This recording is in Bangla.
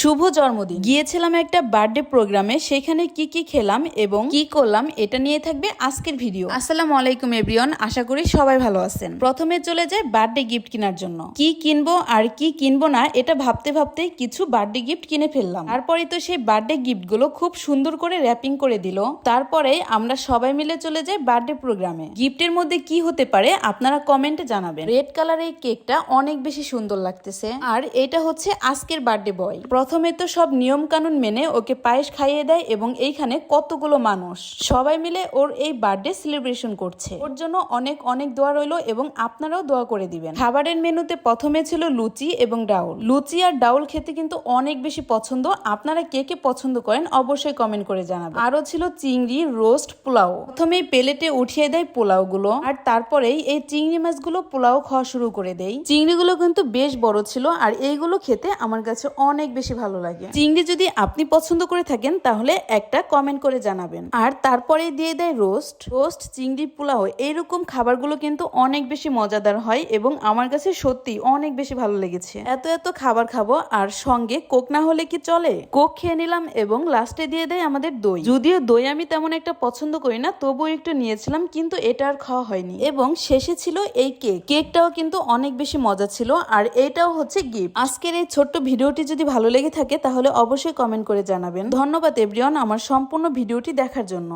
শুভ জন্মদিন। গিয়েছিলাম একটা বার্থডে প্রোগ্রামে, সেখানে কি কি খেলাম এবং কি করলাম এটা নিয়ে থাকবে আজকের ভিডিও। আসসালামু আলাইকুম এভরিওয়ান, আশা করি সবাই ভালো আছেন। প্রথমে চলে যায় বার্থডে গিফট কেনার জন্য। কি কিনবো আর কি কিনবো না এটা ভাবতে ভাবতে কিছু বার্থডে গিফট কিনে ফেললাম। তারপরে তো সেই বার্থডে গিফট গুলো খুব সুন্দর করে র্যাপিং করে দিল। তারপরে আমরা সবাই মিলে চলে যাই বার্থডে প্রোগ্রামে। গিফটের মধ্যে কি হতে পারে আপনারা কমেন্টে জানাবেন। রেড কালার এই কেকটা অনেক বেশি সুন্দর লাগতেছে, আর এটা হচ্ছে আজকের বার্থডে বয়। প্রথমে তো সব নিয়ম কানুন মেনে ওকে পায়েস খাইয়ে দেয় এবং এইখানে কতগুলো মানুষ সবাই মিলে ওর এই বার্থডে সেলিব্রেশন করছে। ওর জন্য অনেক অনেক দোয়া রইলো এবং আপনারাও দোয়া করে দিবেন। খাবারের মেনুতে প্রথমে ছিল লুচি এবং ডাউল। লুচি আর ডাউল খেতে কিন্তু অনেক বেশি পছন্দ। আপনারা কে কে পছন্দ করেন অবশ্যই কমেন্ট করে জানাবেন। আরো ছিল চিংড়ি রোস্ট পোলাও। প্রথমেই প্লেটে উঠিয়ে দেয় পোলাও গুলো, আর তারপরেই এই চিংড়ি মাছগুলো পোলাও খাওয়া শুরু করে দেয়। চিংড়িগুলো কিন্তু বেশ বড় ছিল, আর এইগুলো খেতে আমার কাছে অনেক বেশি ভালো লাগে। চিংড়ি যদি আপনি পছন্দ করে থাকেন তাহলে একটা কমেন্ট করে জানাবেন। আর তারপরে দিয়ে দেয় রোস্ট চিংড়ি পোলাও। এইরকম খাবারগুলো কিন্তু অনেক বেশি মজাদার হয় এবং আমার কাছে সত্যি অনেক বেশি ভালো লেগেছে। এত খাবার খাবো আর সঙ্গে কোক না হলে কি চলে। কোক খেয়ে নিলাম এবং লাস্টে দিয়ে দেয় আমাদের দই। যদিও দই আমি তেমন একটা পছন্দ করি না, তবুও একটু নিয়েছিলাম, কিন্তু এটা আর খাওয়া হয়নি। এবং শেষে ছিল এই কেকটাও কিন্তু অনেক বেশি মজা ছিল, আর এটাও হচ্ছে গিফট। আজকের এই ছোট্ট ভিডিওটি যদি ভালো লেগে থাকে তাহলে অবশ্যই কমেন্ট করে জানাবেন। ধন্যবাদ এভরিওয়ান আমার সম্পূর্ণ ভিডিওটি দেখার জন্য।